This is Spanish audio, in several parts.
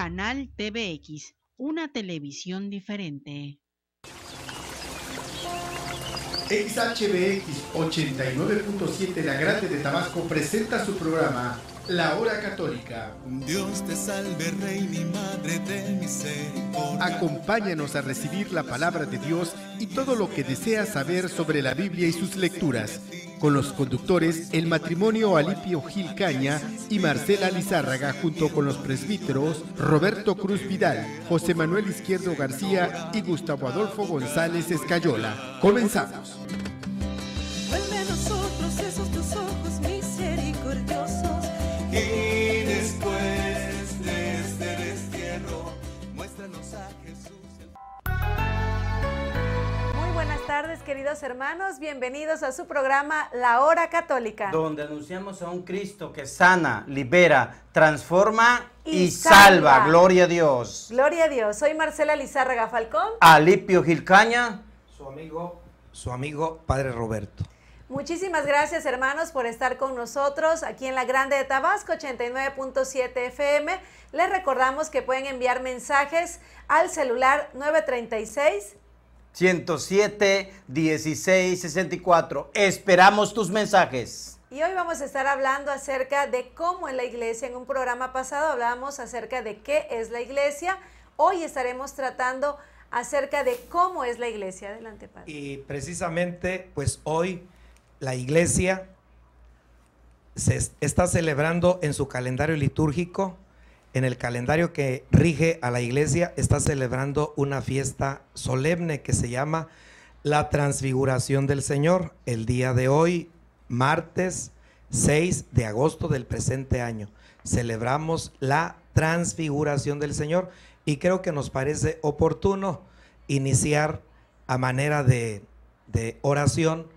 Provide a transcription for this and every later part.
Canal TVX, una televisión diferente. XHBX 89.7 La Grande de Tabasco presenta su programa La Hora Católica. Dios te salve, Reina y Madre de misericordia. Acompáñanos a recibir la palabra de Dios y todo lo que deseas saber sobre la Biblia y sus lecturas. Con los conductores, el matrimonio Alipio Gil Caña y Marcela Lizárraga, junto con los presbíteros Roberto Cruz Vidal, José Manuel Izquierdo García y Gustavo Adolfo González Escayola. Comenzamos. Vuelve a nosotros esos tus ojos misericordiosos. Y después de este destierro, muéstranos a Jesús. Muy buenas tardes, queridos hermanos. Bienvenidos a su programa La Hora Católica, donde anunciamos a un Cristo que sana, libera, transforma y salva. Gloria a Dios. Gloria a Dios. Soy Marcela Lizárraga Falcón. Alipio Gil Caña. Su amigo Padre Roberto. Muchísimas gracias, hermanos, por estar con nosotros aquí en La Grande de Tabasco, 89.7 FM. Les recordamos que pueden enviar mensajes al celular 936 107 16 64. Esperamos tus mensajes. Y hoy vamos a estar hablando acerca de cómo es la iglesia. En un programa pasado hablábamos acerca de qué es la iglesia. Hoy estaremos tratando acerca de cómo es la iglesia. Adelante, Padre. Y precisamente, pues hoy la iglesia se está celebrando en su calendario litúrgico, en el calendario que rige a la iglesia, está celebrando una fiesta solemne que se llama la Transfiguración del Señor, el día de hoy, martes 6 de agosto del presente año. Celebramos la Transfiguración del Señor y creo que nos parece oportuno iniciar a manera de oración,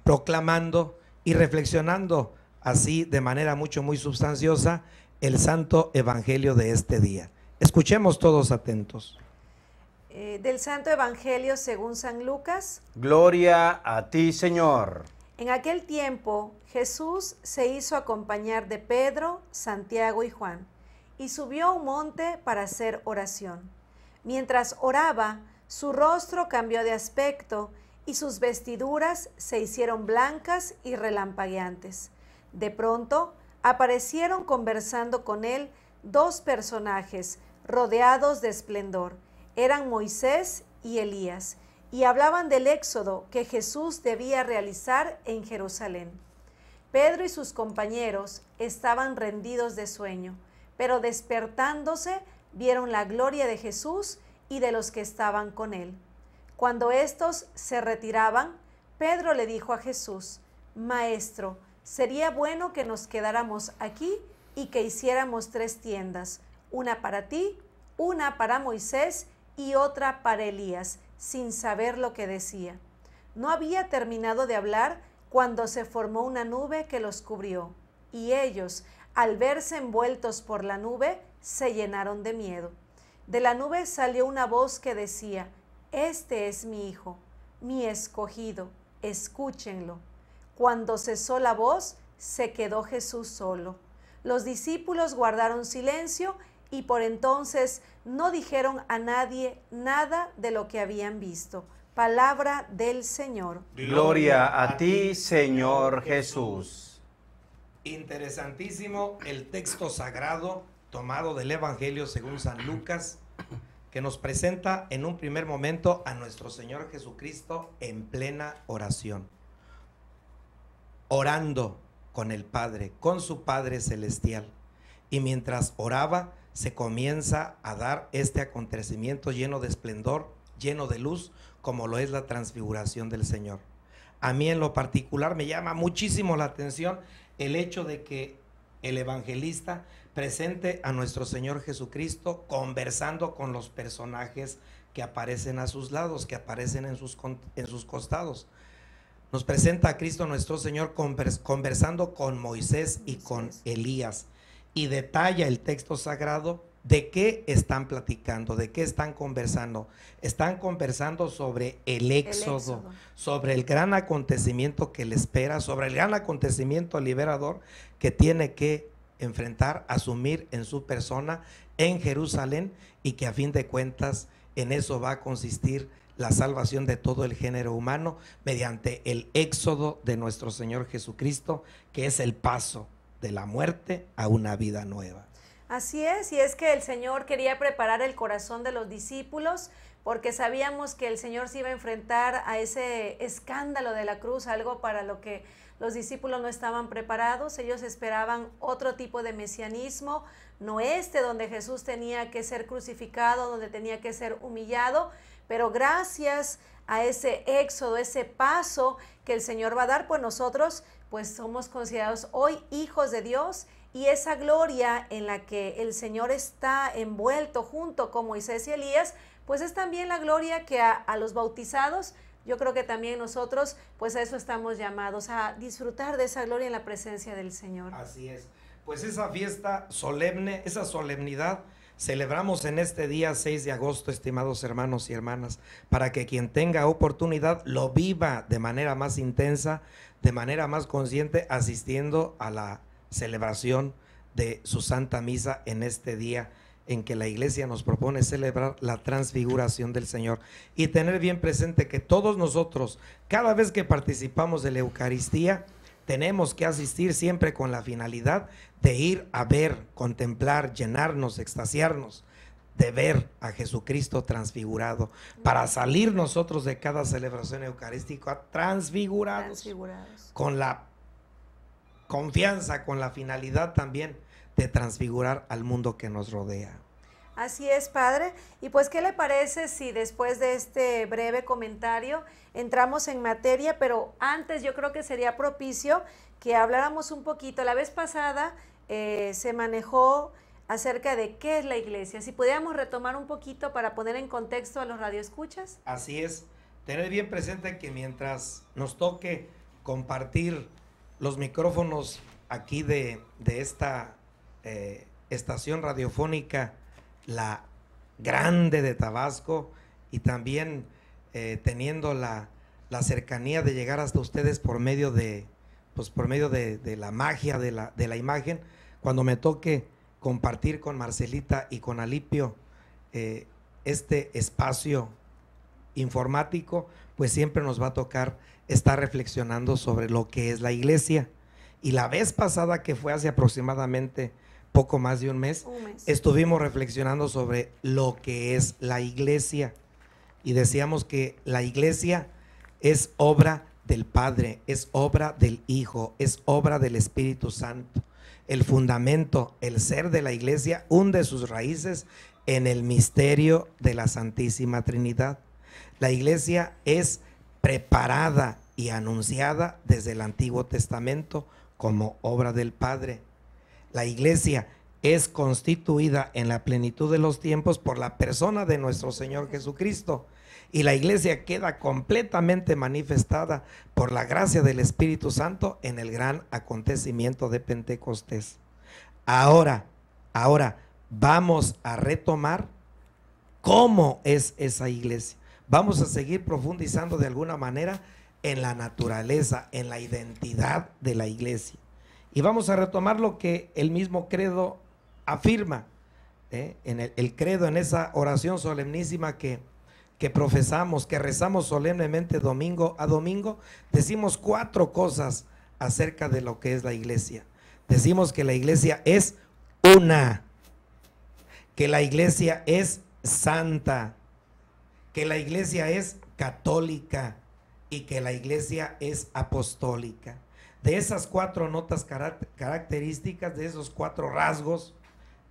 proclamando y reflexionando así de manera muy sustanciosa el Santo Evangelio de este día. Escuchemos todos atentos. Del Santo Evangelio según San Lucas. Gloria a ti, Señor. En aquel tiempo Jesús se hizo acompañar de Pedro, Santiago y Juan, y subió a un monte para hacer oración. Mientras oraba, su rostro cambió de aspecto y sus vestiduras se hicieron blancas y relampagueantes. De pronto aparecieron conversando con él dos personajes rodeados de esplendor. Eran Moisés y Elías, y hablaban del éxodo que Jesús debía realizar en Jerusalén. Pedro y sus compañeros estaban rendidos de sueño, pero despertándose vieron la gloria de Jesús y de los que estaban con él. Cuando éstos se retiraban, Pedro le dijo a Jesús: Maestro, sería bueno que nos quedáramos aquí y que hiciéramos 3 tiendas, una para ti, una para Moisés y otra para Elías, sin saber lo que decía. No había terminado de hablar cuando se formó una nube que los cubrió, y ellos, al verse envueltos por la nube, se llenaron de miedo. De la nube salió una voz que decía: Este es mi Hijo, mi escogido, escúchenlo. Cuando cesó la voz, se quedó Jesús solo. Los discípulos guardaron silencio y por entonces no dijeron a nadie nada de lo que habían visto. Palabra del Señor. Gloria a ti, Señor Jesús. Interesantísimo el texto sagrado tomado del Evangelio según San Lucas, que nos presenta en un primer momento a nuestro Señor Jesucristo en plena oración, orando con el Padre, con su Padre celestial. Y mientras oraba, se comienza a dar este acontecimiento lleno de esplendor, lleno de luz, como lo es la transfiguración del Señor. A mí en lo particular me llama muchísimo la atención el hecho de que el evangelista presente a nuestro Señor Jesucristo conversando con los personajes que aparecen a sus lados, que aparecen en sus costados. Nos presenta a Cristo nuestro Señor conversando con Moisés y con Elías, y detalla el texto sagrado de qué están platicando, de qué están conversando. Están conversando sobre el éxodo, sobre el gran acontecimiento que le espera, sobre el gran acontecimiento liberador que tiene que enfrentar, asumir en su persona en Jerusalén, y que a fin de cuentas en eso va a consistir la salvación de todo el género humano mediante el éxodo de nuestro Señor Jesucristo, que es el paso de la muerte a una vida nueva. Así es, y es que el Señor quería preparar el corazón de los discípulos, porque sabíamos que el Señor se iba a enfrentar a ese escándalo de la cruz, algo para lo que los discípulos no estaban preparados. Ellos esperaban otro tipo de mesianismo, no donde Jesús tenía que ser crucificado, donde tenía que ser humillado, pero gracias a ese éxodo, ese paso que el Señor va a dar, pues nosotros pues somos considerados hoy hijos de Dios, y esa gloria en la que el Señor está envuelto junto con Moisés y Elías, pues es también la gloria que a los bautizados, yo creo que también nosotros, pues a eso estamos llamados, a disfrutar de esa gloria en la presencia del Señor. Así es, pues esa fiesta solemne, esa solemnidad, celebramos en este día 6 de agosto, estimados hermanos y hermanas, para que quien tenga oportunidad lo viva de manera más intensa, de manera más consciente, asistiendo a la celebración de su Santa Misa en este día en que la Iglesia nos propone celebrar la transfiguración del Señor, y tener bien presente que todos nosotros, cada vez que participamos de la Eucaristía, tenemos que asistir siempre con la finalidad de ir a ver, contemplar, llenarnos, extasiarnos, de ver a Jesucristo transfigurado, para salir nosotros de cada celebración eucarística transfigurados, con la confianza, con la finalidad también de transfigurar al mundo que nos rodea. Así es, Padre. Y pues, ¿qué le parece si después de este breve comentario entramos en materia? Pero antes yo creo que sería propicio que habláramos un poquito. La vez pasada se manejó acerca de qué es la iglesia. Si pudiéramos retomar un poquito para poner en contexto a los radioescuchas. Así es, tener bien presente que mientras nos toque compartir los micrófonos aquí de esta estación radiofónica, la grande de Tabasco, y también teniendo la cercanía de llegar hasta ustedes por medio de la magia de la imagen, cuando me toque compartir con Marcelita y con Alipio este espacio informático, pues siempre nos va a tocar estar reflexionando sobre lo que es la iglesia. Y la vez pasada, que fue hace aproximadamente poco más de un mes, estuvimos reflexionando sobre lo que es la iglesia, y decíamos que la iglesia es obra del Padre, es obra del Hijo, es obra del Espíritu Santo. El fundamento, el ser de la iglesia hunde sus raíces en el misterio de la Santísima Trinidad. La iglesia es preparada y anunciada desde el Antiguo Testamento como obra del Padre. La iglesia es constituida en la plenitud de los tiempos por la persona de nuestro Señor Jesucristo, y la iglesia queda completamente manifestada por la gracia del Espíritu Santo en el gran acontecimiento de Pentecostés. Ahora vamos a retomar cómo es esa iglesia. Vamos a seguir profundizando de alguna manera en la naturaleza, en la identidad de la iglesia. Y vamos a retomar lo que el mismo credo afirma, en el credo, en esa oración solemnísima que profesamos, que rezamos solemnemente domingo a domingo. Decimos 4 cosas acerca de lo que es la iglesia. Decimos que la iglesia es una, que la iglesia es santa, que la iglesia es católica y que la iglesia es apostólica. De esas 4 notas características, de esos 4 rasgos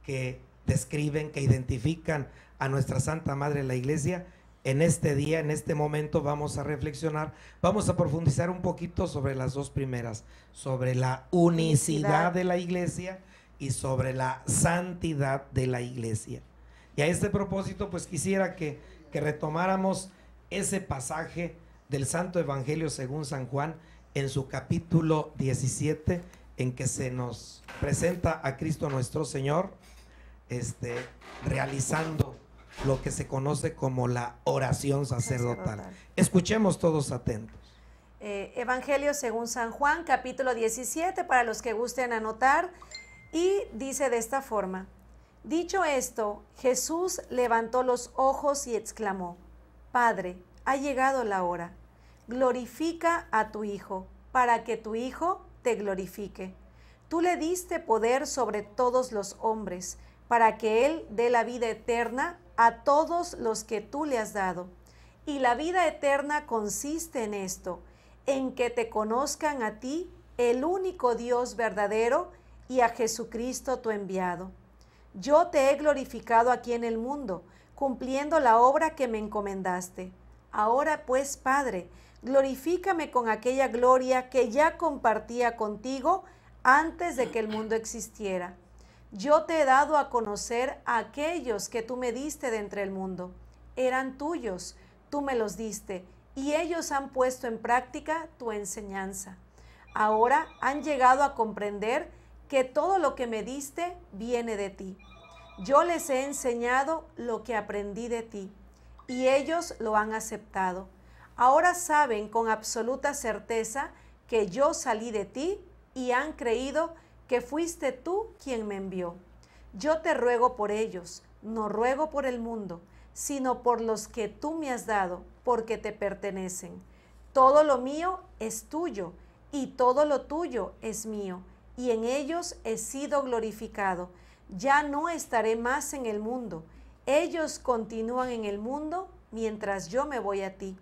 que describen, que identifican a nuestra Santa Madre la Iglesia, en este día, en este momento vamos a reflexionar, vamos a profundizar un poquito sobre las 2 primeras, sobre la unicidad de la iglesia y sobre la santidad de la iglesia. Y a este propósito, pues quisiera que retomáramos ese pasaje del Santo Evangelio según San Juan, en su capítulo 17, en que se nos presenta a Cristo nuestro Señor, realizando lo que se conoce como la oración sacerdotal. Escuchemos todos atentos. Evangelio según San Juan, capítulo 17, para los que gusten anotar. Y dice de esta forma: dicho esto, Jesús levantó los ojos y exclamó: Padre, ha llegado la hora. Glorifica a tu Hijo, para que tu Hijo te glorifique. Tú le diste poder sobre todos los hombres, para que Él dé la vida eterna a todos los que tú le has dado. Y la vida eterna consiste en esto, en que te conozcan a ti, el único Dios verdadero, y a Jesucristo tu enviado. Yo te he glorificado aquí en el mundo, cumpliendo la obra que me encomendaste. Ahora pues, Padre, glorifícame con aquella gloria que ya compartía contigo antes de que el mundo existiera. Yo te he dado a conocer a aquellos que tú me diste de entre el mundo. Eran tuyos, tú me los diste, y ellos han puesto en práctica tu enseñanza. Ahora han llegado a comprender que todo lo que me diste viene de ti. Yo les he enseñado lo que aprendí de ti, y ellos lo han aceptado. Ahora saben con absoluta certeza que yo salí de ti, y han creído que fuiste tú quien me envió. Yo te ruego por ellos, no ruego por el mundo, sino por los que tú me has dado, porque te pertenecen. Todo lo mío es tuyo, y todo lo tuyo es mío, y en ellos he sido glorificado. Ya no estaré más en el mundo. Ellos continúan en el mundo mientras yo me voy a ti.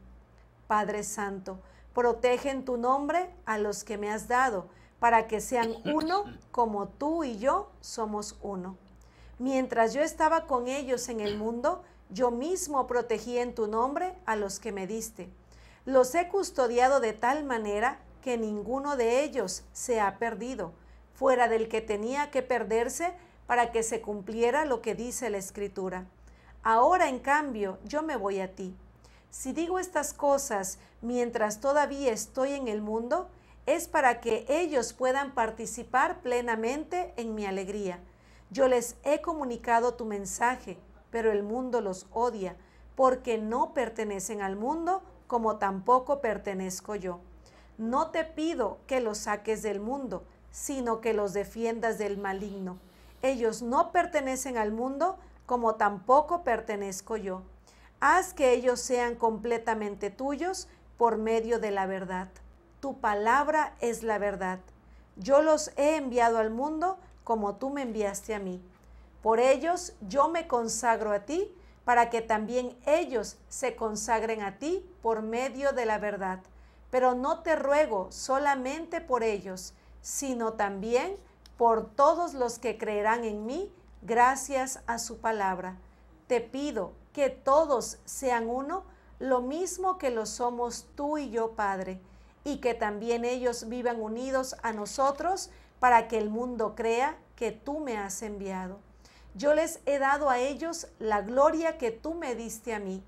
Padre Santo, protege en tu nombre a los que me has dado, para que sean uno como tú y yo somos uno. Mientras yo estaba con ellos en el mundo, yo mismo protegí en tu nombre a los que me diste. Los he custodiado de tal manera que ninguno de ellos se ha perdido, fuera del que tenía que perderse para que se cumpliera lo que dice la Escritura. Ahora, en cambio, yo me voy a ti. Si digo estas cosas mientras todavía estoy en el mundo, es para que ellos puedan participar plenamente en mi alegría. Yo les he comunicado tu mensaje, pero el mundo los odia, porque no pertenecen al mundo, como tampoco pertenezco yo. No te pido que los saques del mundo, sino que los defiendas del maligno. Ellos no pertenecen al mundo, como tampoco pertenezco yo. Haz que ellos sean completamente tuyos por medio de la verdad. Tu palabra es la verdad. Yo los he enviado al mundo como tú me enviaste a mí. Por ellos yo me consagro a ti, para que también ellos se consagren a ti por medio de la verdad. Pero no te ruego solamente por ellos, sino también por todos los que creerán en mí gracias a su palabra. Te pido que todos sean uno, lo mismo que lo somos tú y yo, Padre, y que también ellos vivan unidos a nosotros, para que el mundo crea que tú me has enviado. Yo les he dado a ellos la gloria que tú me diste a mí,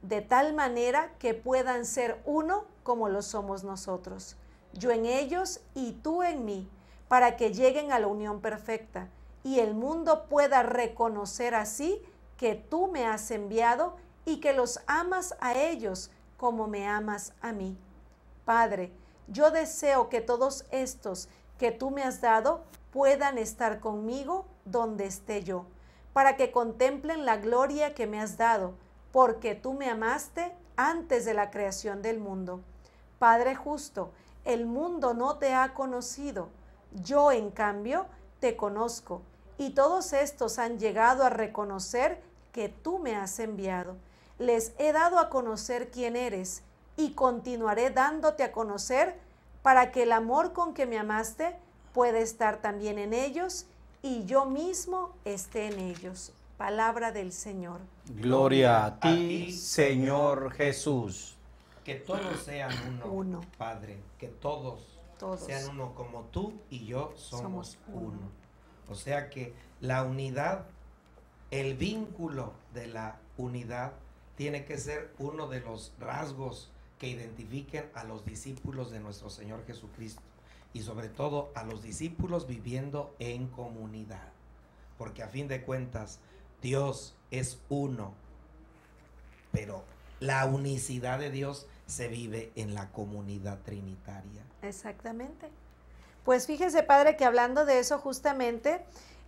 de tal manera que puedan ser uno como lo somos nosotros, yo en ellos y tú en mí, para que lleguen a la unión perfecta, y el mundo pueda reconocer así que tú me has enviado y que los amas a ellos como me amas a mí. Padre, yo deseo que todos estos que tú me has dado puedan estar conmigo donde esté yo, para que contemplen la gloria que me has dado, porque tú me amaste antes de la creación del mundo. Padre justo, el mundo no te ha conocido, yo en cambio te conozco, y todos estos han llegado a reconocer que tú me has enviado. Les he dado a conocer quién eres, y continuaré dándote a conocer, para que el amor con que me amaste pueda estar también en ellos, y yo mismo esté en ellos. Palabra del Señor. Gloria a ti, Señor Jesús. Que todos sean uno, Padre, que todos sean uno como tú y yo somos uno. O sea que la unidad, el vínculo de la unidad tiene que ser uno de los rasgos que identifiquen a los discípulos de nuestro Señor Jesucristo, y sobre todo a los discípulos viviendo en comunidad, porque a fin de cuentas Dios es uno, pero la unicidad de Dios se vive en la comunidad trinitaria. Exactamente. Pues fíjese, padre, que hablando de eso justamente,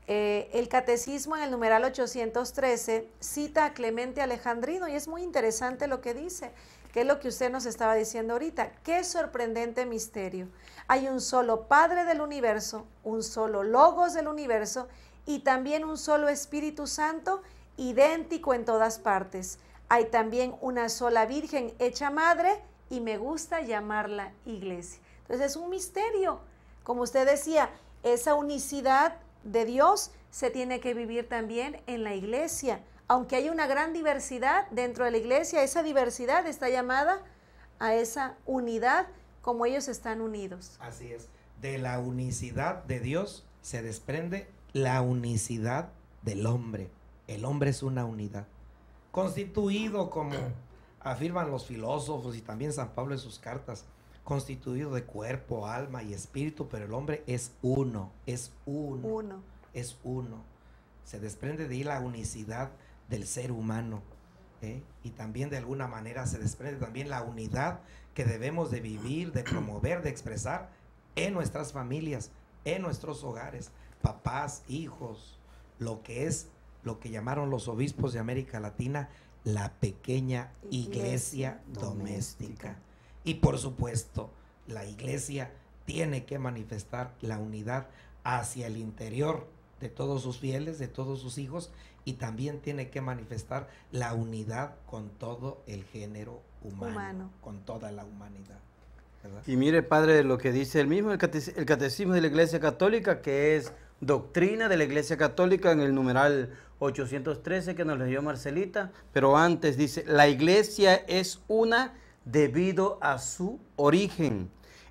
el catecismo en el numeral 813 cita a Clemente Alejandrino y es muy interesante lo que dice, que es lo que usted nos estaba diciendo ahorita. Qué sorprendente misterio. Hay un solo Padre del universo, un solo Logos del universo y también un solo Espíritu Santo idéntico en todas partes. Hay también una sola Virgen hecha madre y me gusta llamarla Iglesia. Entonces es un misterio. Como usted decía, esa unicidad de Dios se tiene que vivir también en la iglesia. Aunque hay una gran diversidad dentro de la iglesia, esa diversidad está llamada a esa unidad como ellos están unidos. Así es. De la unicidad de Dios se desprende la unicidad del hombre. El hombre es una unidad. Constituido, como afirman los filósofos y también San Pablo en sus cartas, constituido de cuerpo, alma y espíritu, pero el hombre es uno, es uno. Es uno. Se desprende de ahí la unicidad del ser humano, y también de alguna manera se desprende también la unidad que debemos de vivir, de promover, de expresar en nuestras familias, en nuestros hogares, papás, hijos, lo que llamaron los obispos de América Latina la pequeña iglesia doméstica. Y por supuesto, la iglesia tiene que manifestar la unidad hacia el interior de todos sus fieles, de todos sus hijos, y también tiene que manifestar la unidad con todo el género humano. Con toda la humanidad, ¿verdad? Y mire, padre, lo que dice el mismo, el catecismo de la Iglesia Católica, que es doctrina de la Iglesia Católica en el numeral 813 que nos leyó Marcelita, pero antes dice, la iglesia es una debido a su origen.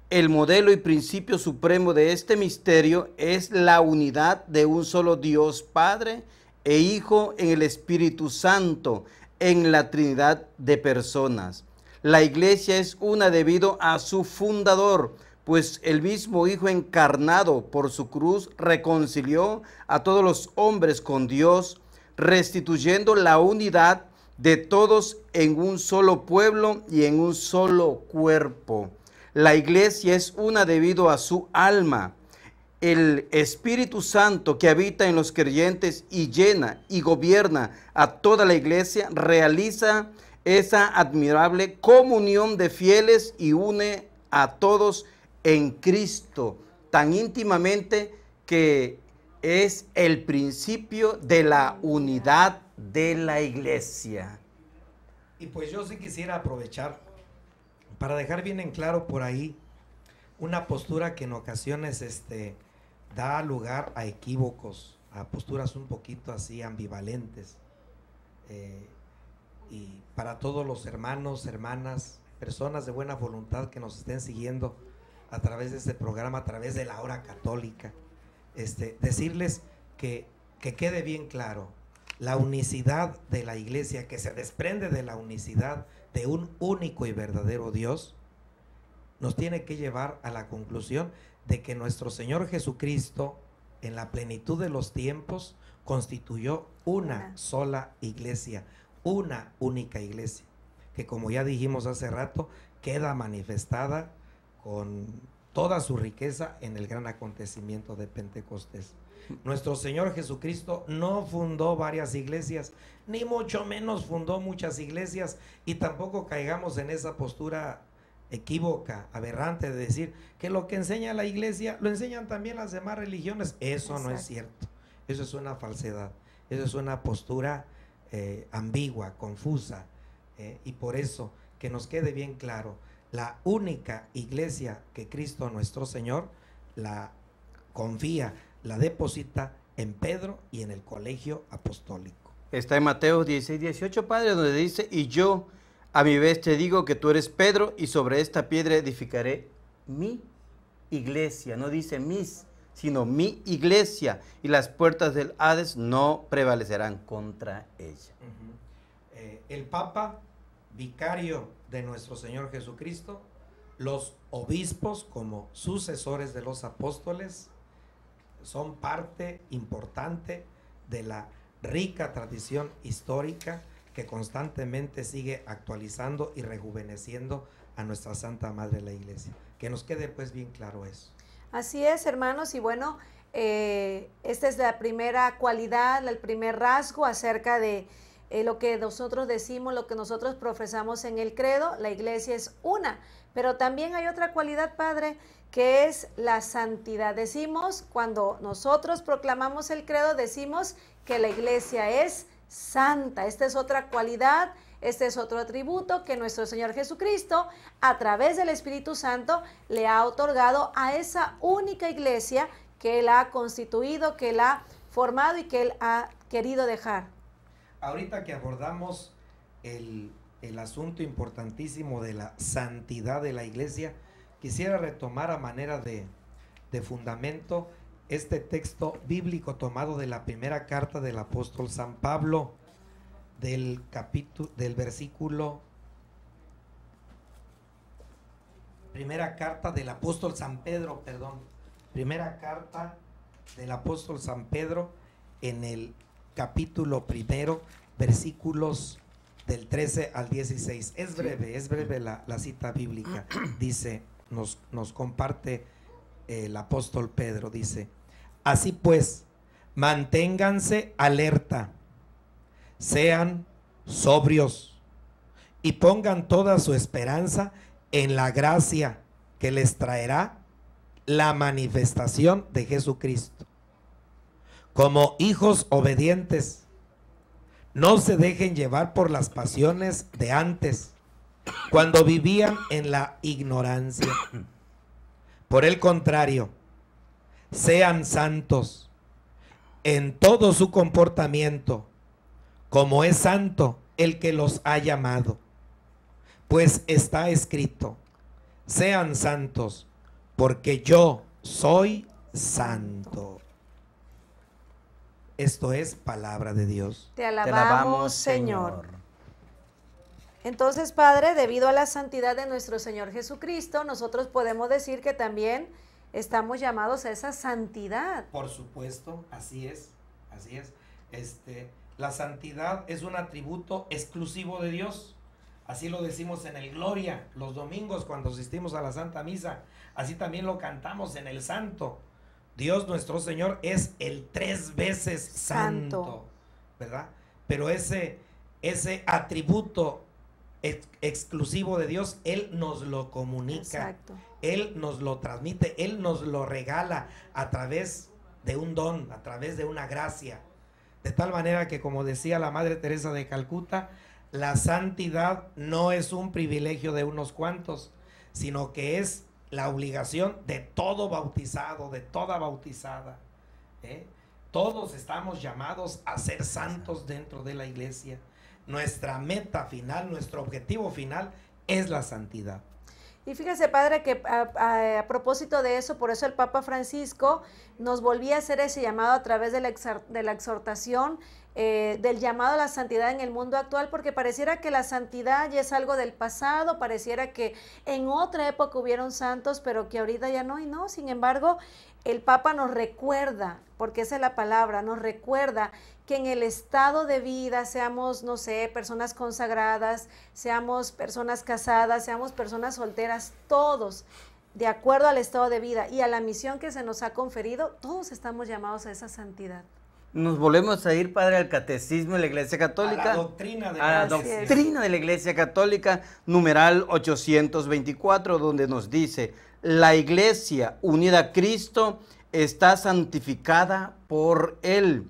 El modelo y principio supremo de este misterio es la unidad de un solo Dios Padre e Hijo en el Espíritu Santo, en la Trinidad de personas. La iglesia es una debido a su fundador, pues el mismo Hijo encarnado por su cruz reconcilió a todos los hombres con Dios, restituyendo la unidad de todos en un solo pueblo y en un solo cuerpo. La iglesia es una debido a su alma. El Espíritu Santo que habita en los creyentes y llena y gobierna a toda la iglesia, realiza esa admirable comunión de fieles y une a todos en Cristo tan íntimamente que es el principio de la unidad de la iglesia. Y pues yo sí quisiera aprovechar para dejar bien en claro por ahí una postura que en ocasiones da lugar a equívocos, a posturas un poquito así ambivalentes. Y para todos los hermanos, hermanas, personas de buena voluntad que nos estén siguiendo a través de este programa, a través de la hora católica, decirles que quede bien claro, la unicidad de la iglesia, que se desprende de la unicidad de un único y verdadero Dios, nos tiene que llevar a la conclusión de que nuestro Señor Jesucristo, en la plenitud de los tiempos, constituyó una sola iglesia, una única iglesia, que como ya dijimos hace rato, queda manifestada con toda su riqueza en el gran acontecimiento de Pentecostés. Nuestro Señor Jesucristo no fundó varias iglesias, ni mucho menos fundó muchas iglesias, y tampoco caigamos en esa postura equívoca, aberrante de decir que lo que enseña la iglesia lo enseñan también las demás religiones. Eso no es cierto, eso es una falsedad, eso es una postura ambigua, confusa, y por eso que nos quede bien claro, la única iglesia que Cristo nuestro Señor la confía, la deposita en Pedro y en el colegio apostólico. Está en Mateo 16, 18, padre, donde dice, y yo a mi vez te digo que tú eres Pedro y sobre esta piedra edificaré mi iglesia. No dice mis, sino mi iglesia, y las puertas del Hades no prevalecerán contra ella. El Papa, vicario de nuestro Señor Jesucristo, los obispos como sucesores de los apóstoles, son parte importante de la rica tradición histórica que constantemente sigue actualizando y rejuveneciendo a nuestra Santa Madre la Iglesia. Que nos quede pues bien claro eso. Así es, hermanos, y bueno, esta es la primera cualidad, el primer rasgo acerca de lo que nosotros decimos, lo que nosotros profesamos en el credo. La iglesia es una, pero también hay otra cualidad, Padre, que es la santidad. Decimos, cuando nosotros proclamamos el credo, decimos que la iglesia es santa. Esta es otra cualidad, este es otro atributo que nuestro Señor Jesucristo, a través del Espíritu Santo, le ha otorgado a esa única iglesia que Él ha constituido, que Él ha formado y que Él ha querido dejar. Ahorita que abordamos el asunto importantísimo de la santidad de la iglesia, quisiera retomar a manera de fundamento este texto bíblico tomado de la primera carta del apóstol San Pablo, del versículo, primera carta del apóstol San Pedro, perdón, primera carta del apóstol San Pedro, en el capítulo primero, versículos del 13 al 16. Es breve la cita bíblica. Dice, nos comparte el apóstol Pedro, dice: así pues, manténganse alerta, sean sobrios y pongan toda su esperanza en la gracia que les traerá la manifestación de Jesucristo. Como hijos obedientes, no se dejen llevar por las pasiones de antes, cuando vivían en la ignorancia. Por el contrario, sean santos en todo su comportamiento, como es santo el que los ha llamado. Pues está escrito: sean santos, porque yo soy santo. Esto es palabra de Dios. Te alabamos, Señor. Entonces, Padre, debido a la santidad de nuestro Señor Jesucristo, nosotros podemos decir que también estamos llamados a esa santidad. Por supuesto, así es, así es. La santidad es un atributo exclusivo de Dios. Así lo decimos en el Gloria, los domingos cuando asistimos a la Santa Misa. Así también lo cantamos en el Santo. Dios nuestro Señor es el 3 veces santo, ¿verdad? Pero ese atributo exclusivo de Dios, Él nos lo comunica. Exacto. Él nos lo transmite, Él nos lo regala a través de un don, a través de una gracia. De tal manera que, como decía la Madre Teresa de Calcuta, la santidad no es un privilegio de unos cuantos, sino que es la obligación de todo bautizado, de toda bautizada. Todos estamos llamados a ser santos dentro de la iglesia. Nuestra meta final, nuestro objetivo final es la santidad. Y fíjese, Padre, que a propósito de eso, por eso el Papa Francisco nos volvía a hacer ese llamado a través de la exhortación, del llamado a la santidad en el mundo actual, porque pareciera que la santidad ya es algo del pasado, pareciera que en otra época hubieron santos, pero que ahorita ya no, y no. Sin embargo, el Papa nos recuerda, porque esa es la palabra, nos recuerda que en el estado de vida, seamos, no sé, personas consagradas, seamos personas casadas, seamos personas solteras, todos, de acuerdo al estado de vida y a la misión que se nos ha conferido, todos estamos llamados a esa santidad. Nos volvemos a ir, Padre, al Catecismo de la Iglesia Católica. A la doctrina de la Iglesia Católica, numeral 824, donde nos dice: la Iglesia unida a Cristo está santificada por Él.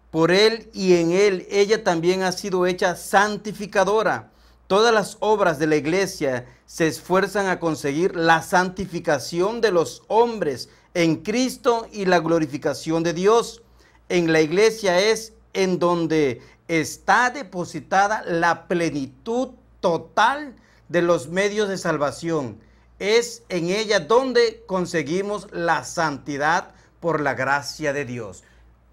Por Él y en Él, ella también ha sido hecha santificadora. Todas las obras de la Iglesia se esfuerzan a conseguir la santificación de los hombres en Cristo y la glorificación de Dios. En la Iglesia es en donde está depositada la plenitud total de los medios de salvación. Es en ella donde conseguimos la santidad por la gracia de Dios.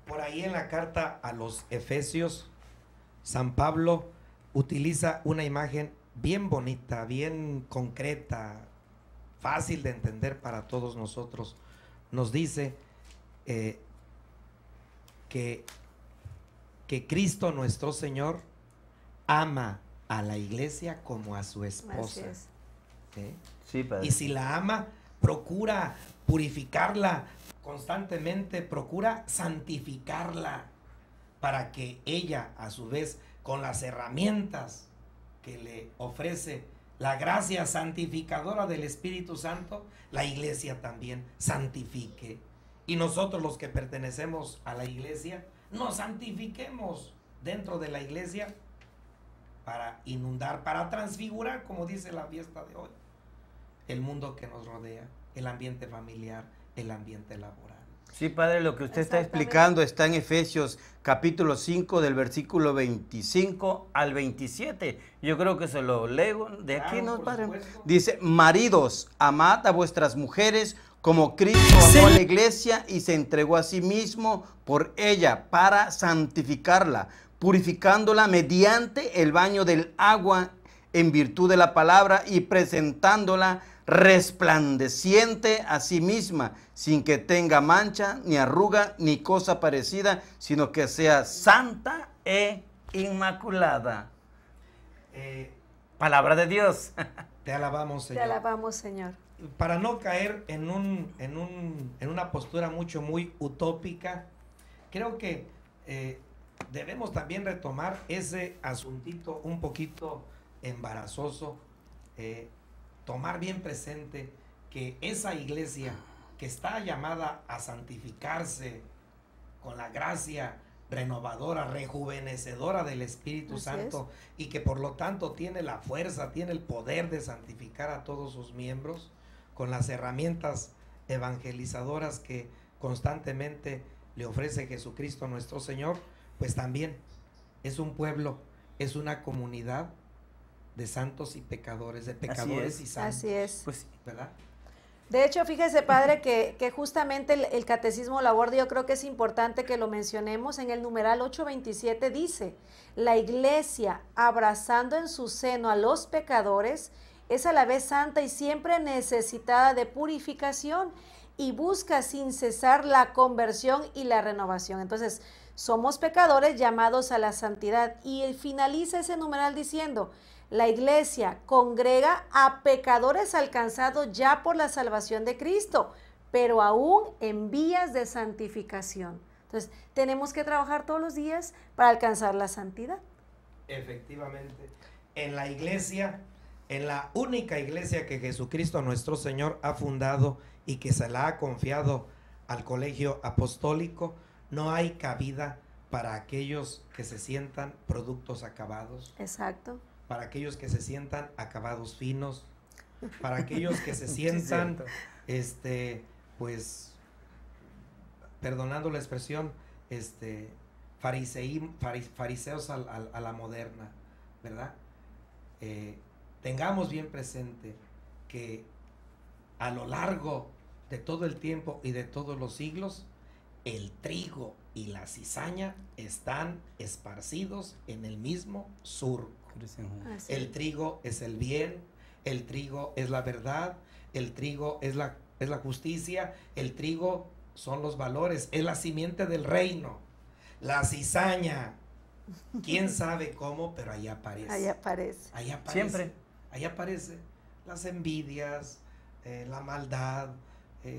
Por ahí en la carta a los Efesios, San Pablo utiliza una imagen bien bonita, bien concreta, fácil de entender para todos nosotros. Nos dice que Cristo nuestro Señor ama a la iglesia como a su esposa. Así es. Sí, Padre. Y si la ama, procura purificarla constantemente, procura santificarla para que ella, a su vez, con las herramientas que le ofrece la gracia santificadora del Espíritu Santo, la iglesia también santifique. Y nosotros, los que pertenecemos a la iglesia, nos santifiquemos dentro de la iglesia para inundar, para transfigurar, como dice la fiesta de hoy, el mundo que nos rodea, el ambiente familiar, el ambiente laboral. Sí, padre, lo que usted está explicando está en Efesios capítulo 5 del versículo 25 al 27. Yo creo que se lo leo de aquí, ¿no, padre? Dice, maridos, amad a vuestras mujeres como Cristo amó a la iglesia y se entregó a sí mismo por ella para santificarla, purificándola mediante el baño del agua en virtud de la palabra y presentándola resplandeciente a sí misma, sin que tenga mancha, ni arruga, ni cosa parecida, sino que sea santa e inmaculada. Palabra de Dios. Te alabamos, Señor. Te alabamos, Señor. Para no caer en una postura muy utópica, creo que debemos también retomar ese asuntito un poquito embarazoso, tomar bien presente que esa iglesia que está llamada a santificarse con la gracia renovadora, rejuvenecedora del Espíritu Santo, y que por lo tanto tiene la fuerza, tiene el poder de santificar a todos sus miembros con las herramientas evangelizadoras que constantemente le ofrece Jesucristo nuestro Señor, pues también es un pueblo, es una comunidad de santos y pecadores, de pecadores y santos. Así es. Pues, ¿verdad? De hecho, fíjese, padre, que justamente el catecismo lo aborda. Yo creo que es importante que lo mencionemos. En el numeral 827 dice, la iglesia, abrazando en su seno a los pecadores, es a la vez santa y siempre necesitada de purificación y busca sin cesar la conversión y la renovación. Entonces, somos pecadores llamados a la santidad. Y finaliza ese numeral diciendo, la iglesia congrega a pecadores alcanzados ya por la salvación de Cristo, pero aún en vías de santificación. Entonces, tenemos que trabajar todos los días para alcanzar la santidad. Efectivamente, en la iglesia, en la única iglesia que Jesucristo nuestro Señor ha fundado y que se la ha confiado al colegio apostólico, no hay cabida para aquellos que se sientan productos acabados. Exacto. Para aquellos que se sientan acabados finos, para aquellos que se sientan, pues, perdonando la expresión, fariseos a la moderna, ¿verdad? Tengamos bien presente que a lo largo de todo el tiempo y de todos los siglos, el trigo y la cizaña están esparcidos en el mismo surco. El trigo es el bien, el trigo es la verdad, el trigo es la justicia, el trigo son los valores, es la simiente del reino. La cizaña, quién sabe cómo, pero ahí aparece. Ahí aparece. Ahí aparece. Siempre. Ahí aparece las envidias, la maldad,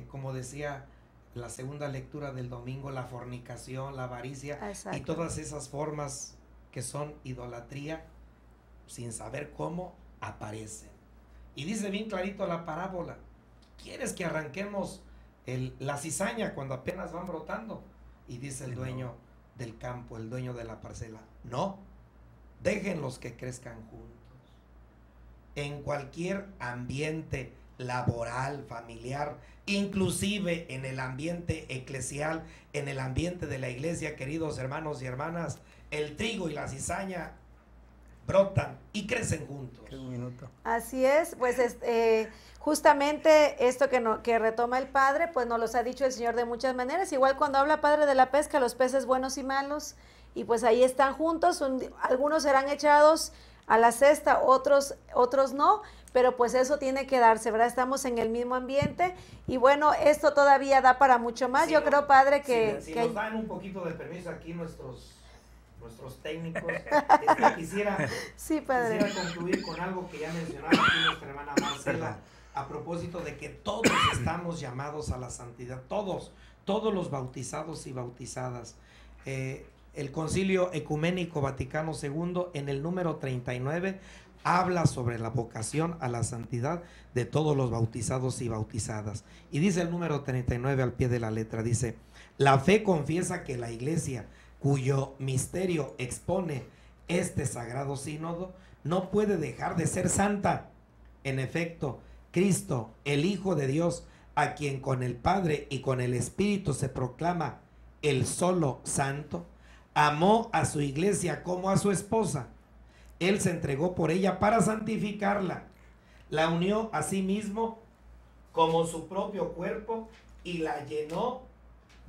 como decía la segunda lectura del domingo, la fornicación, la avaricia. Exacto. Y todas esas formas que son idolatría, sin saber cómo, aparecen. Y dice bien clarito la parábola, ¿quieres que arranquemos la cizaña cuando apenas van brotando? Y dice el dueño del campo, el dueño de la parcela, no, déjenlos que crezcan juntos. En cualquier ambiente laboral, familiar, inclusive en el ambiente eclesial, en el ambiente de la iglesia, queridos hermanos y hermanas, el trigo y la cizaña brotan y crecen juntos. Un minuto. Así es, pues justamente esto que retoma el Padre, pues nos los ha dicho el Señor de muchas maneras. Igual cuando habla Padre de la pesca, los peces buenos y malos, y pues ahí están juntos, algunos serán echados a la cesta, otros no, pero pues eso tiene que darse, ¿verdad? Estamos en el mismo ambiente y bueno, esto todavía da para mucho más. Sí, yo creo, Padre, que... Si que nos hay... dan un poquito de permiso aquí nuestros técnicos, quisiera Sí, Padre. concluir con algo que ya mencionaba aquí nuestra hermana Marcela a propósito de que todos estamos llamados a la santidad, todos los bautizados y bautizadas. El Concilio Ecuménico Vaticano II, en el número 39, habla sobre la vocación a la santidad de todos los bautizados y bautizadas. Y dice el número 39 al pie de la letra, dice: la fe confiesa que la Iglesia, cuyo misterio expone este sagrado sínodo, no puede dejar de ser santa. En efecto, Cristo, el Hijo de Dios, a quien con el Padre y con el Espíritu se proclama el solo santo, amó a su Iglesia como a su esposa. Él se entregó por ella para santificarla. La unió a sí mismo como su propio cuerpo y la llenó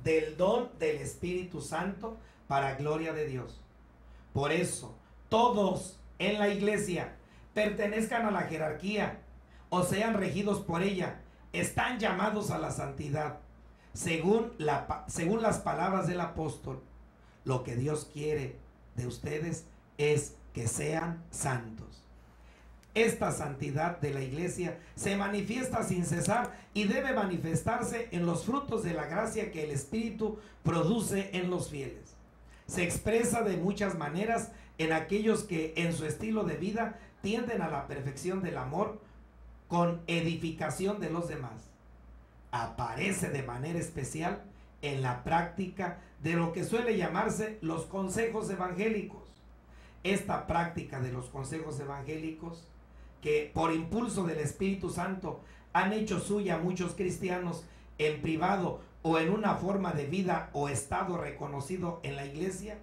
del don del Espíritu Santo para gloria de Dios. Por eso, todos en la Iglesia, pertenezcan a la jerarquía o sean regidos por ella, están llamados a la santidad. Según las palabras del apóstol, lo que Dios quiere de ustedes es que sean santos. Esta santidad de la Iglesia se manifiesta sin cesar y debe manifestarse en los frutos de la gracia que el Espíritu produce en los fieles. Se expresa de muchas maneras en aquellos que en su estilo de vida tienden a la perfección del amor con edificación de los demás. Aparece de manera especial en la práctica de lo que suele llamarse los consejos evangélicos. Esta práctica de los consejos evangélicos, que por impulso del Espíritu Santo han hecho suya muchos cristianos en privado o en una forma de vida o estado reconocido en la Iglesia,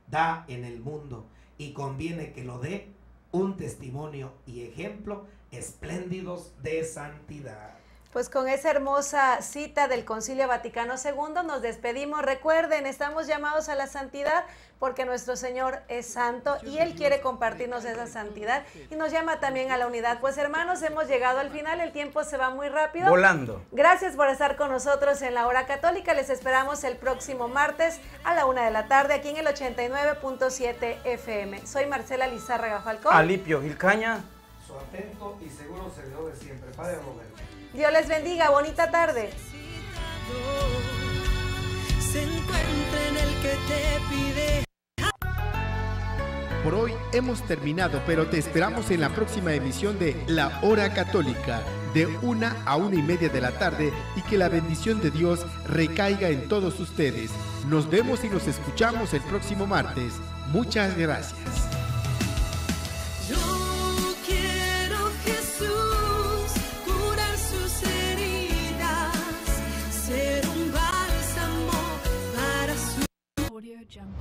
da en el mundo y conviene que lo dé un testimonio y ejemplo espléndidos de santidad. Pues con esa hermosa cita del Concilio Vaticano II nos despedimos. Recuerden, estamos llamados a la santidad porque nuestro Señor es santo y Él quiere compartirnos esa santidad y nos llama también a la unidad. Pues hermanos, hemos llegado al final, el tiempo se va muy rápido. Volando. Gracias por estar con nosotros en la Hora Católica. Les esperamos el próximo martes a la 1 de la tarde aquí en el 89.7 FM. Soy Marcela Lizárraga Falcón. Alipio Gil Caña. Su atento y seguro servidor de siempre, Padre Roberto. Dios les bendiga, bonita tarde. Se encuentra en el que te pide. Por hoy hemos terminado, pero te esperamos en la próxima emisión de La Hora Católica, de 1 a 1:30 de la tarde, y que la bendición de Dios recaiga en todos ustedes. Nos vemos y nos escuchamos el próximo martes. Muchas gracias. Yo quiero Jesús curar sus heridas, ser un bálsamo para su... Audio Jungle.